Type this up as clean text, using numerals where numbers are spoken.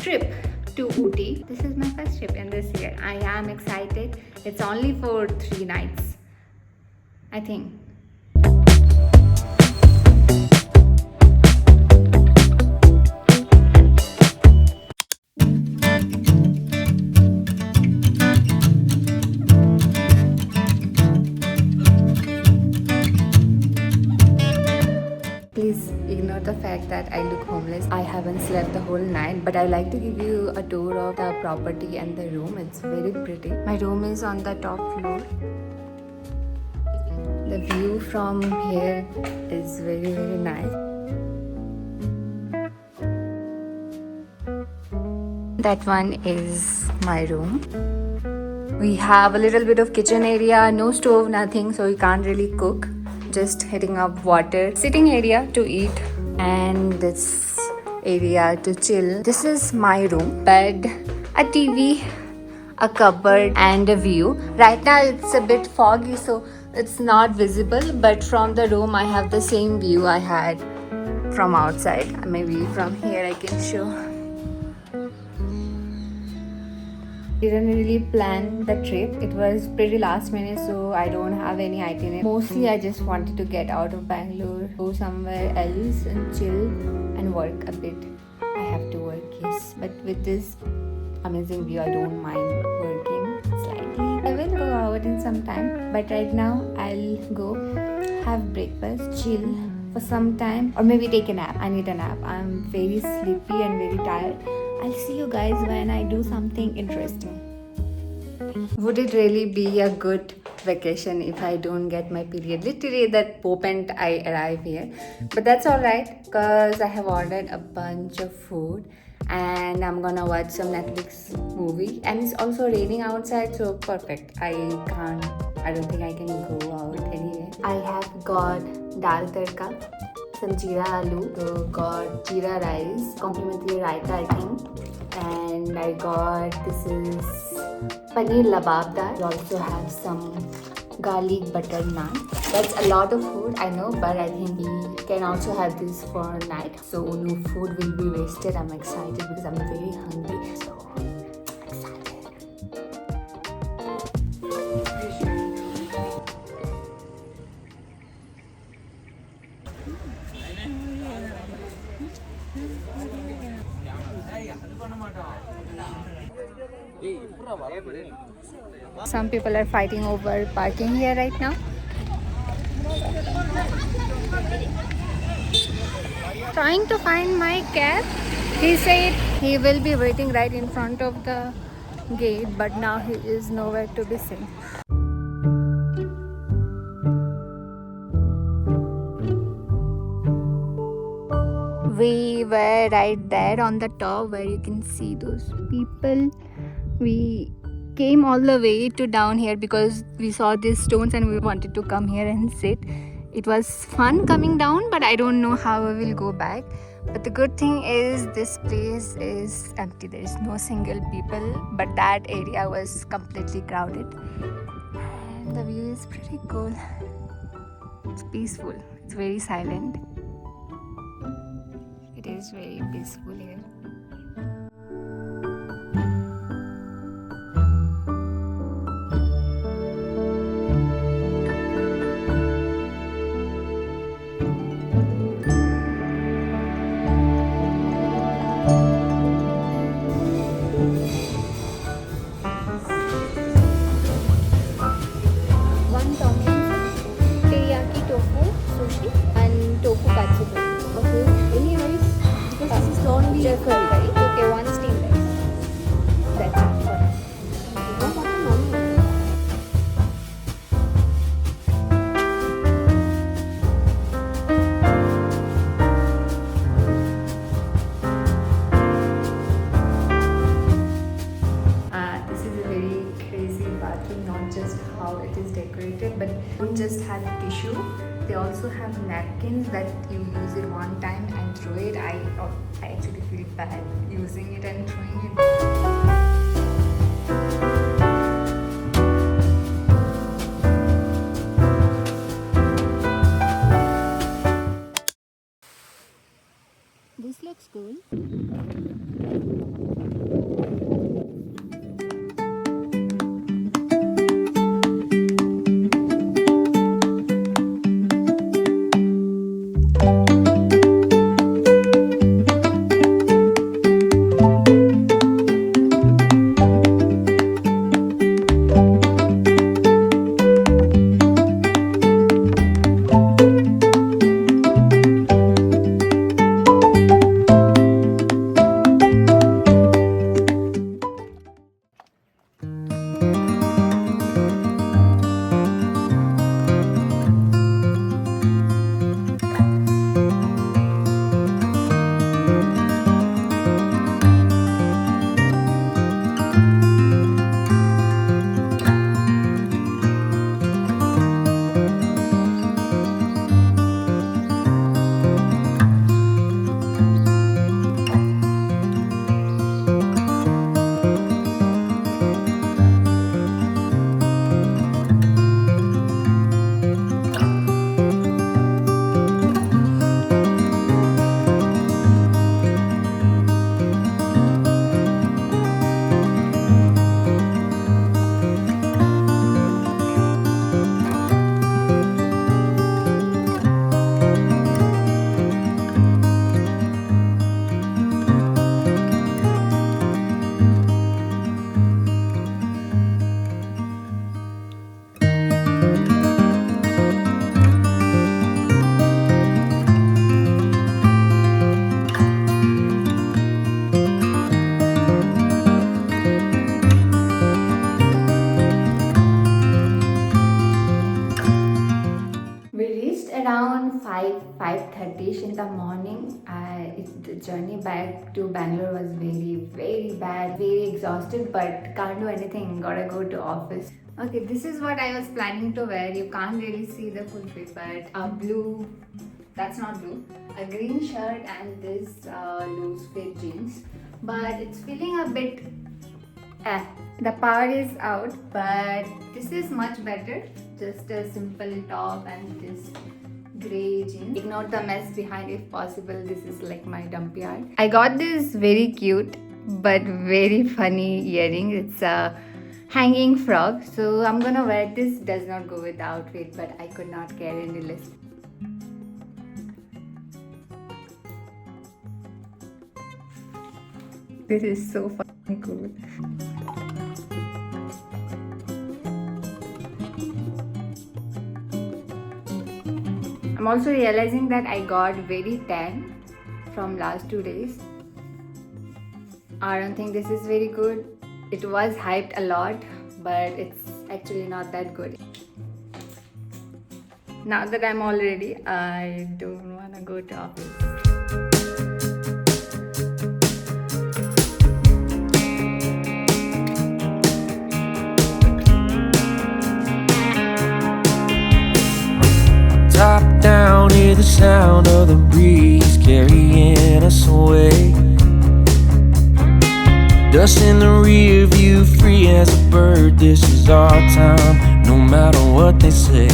trip to Ooty. This is my first trip in this year. I am excited. It's only for 3 nights, I think. Please ignore the fact that I look homeless. I haven't slept the whole night, but I like to give you a tour of the property and the room. It's very pretty. My room is on the top floor. The view from here is very, very nice. That one is my room. We have a little bit of kitchen area, no stove, nothing, so you can't really cook. Just heating up water, sitting area to eat, and this area to chill. This is my room. Bed, a TV, a cupboard, and a view. Right now it's a bit foggy, so it's not visible, but from the room I have the same view I had from outside. Maybe from here I can show. Didn't really plan the trip. It was pretty last minute, so I don't have any itinerary. Mostly I just wanted to get out of Bangalore, go somewhere else and chill and work a bit. I have to work, yes, but with this amazing view I don't mind working slightly. I will go out in some time, but right now I'll go have breakfast, chill for some time, or maybe take a nap. I need a nap. I'm very sleepy and very tired. I'll see you guys when I do something interesting. Would it really be a good vacation if I don't get my period? Literally that moment I arrive here. But that's alright, because I have ordered a bunch of food and I'm gonna watch some Netflix movie. And it's also raining outside, so perfect. I don't think I can go out anyway. I have got dal tadka, some jeera aloo, got jeera rice, complimentary raita I think, and I got, this is paneer lababdar. We also have some garlic butter naan. That's a lot of food, I know, but I think we can also have this for night, so no food will be wasted. I'm excited because I'm very hungry, so some people are fighting over parking here right now. Trying to find my cab. He said he will be waiting right in front of the gate, but now he is nowhere to be seen. We were right there on the top where you can see those people. We came all the way to down here because we saw these stones and we wanted to come here and sit. It was fun coming down, but I don't know how I will go back. But the good thing is this place is empty. There is no single people, but that area was completely crowded. And the view is pretty cool. It's peaceful. It's very silent. It is very peaceful here. One tom yum soup, teriyaki tofu sushi, and tofu katsu. Okay, any rice? Because this is only just curry, right? Okay, one steamed rice. That's it for us. This is a very crazy bathroom, not just how it is decorated, but don't just have tissue. They also have napkins that you use it one time and throw it. I actually feel bad using it and throwing it. This looks cool. journey back to Bangalore was very bad, very exhausted, but can't do anything. Gotta go to office. Okay, this is what I was planning to wear. You can't really see the full fit, but a blue, that's not blue, a green shirt and this loose fit jeans. But it's feeling a bit the power is out, but this is much better. Just a simple top and this grey jeans. Ignore the mess behind if possible. This is like my dump yard. I got this very cute but very funny earring. It's a hanging frog, so I'm gonna wear this. Does not go with the outfit, but I could not carry any less. This is so fucking cool. I'm also realizing that I got very tan from last 2 days. I don't think this is very good. It was hyped a lot, but it's actually not that good. Now that I'm all ready, I don't want to go to office. Top down, hear the sound of the breeze carrying us away. Dust in the rear view, free as a bird. This is our time, no matter what they say.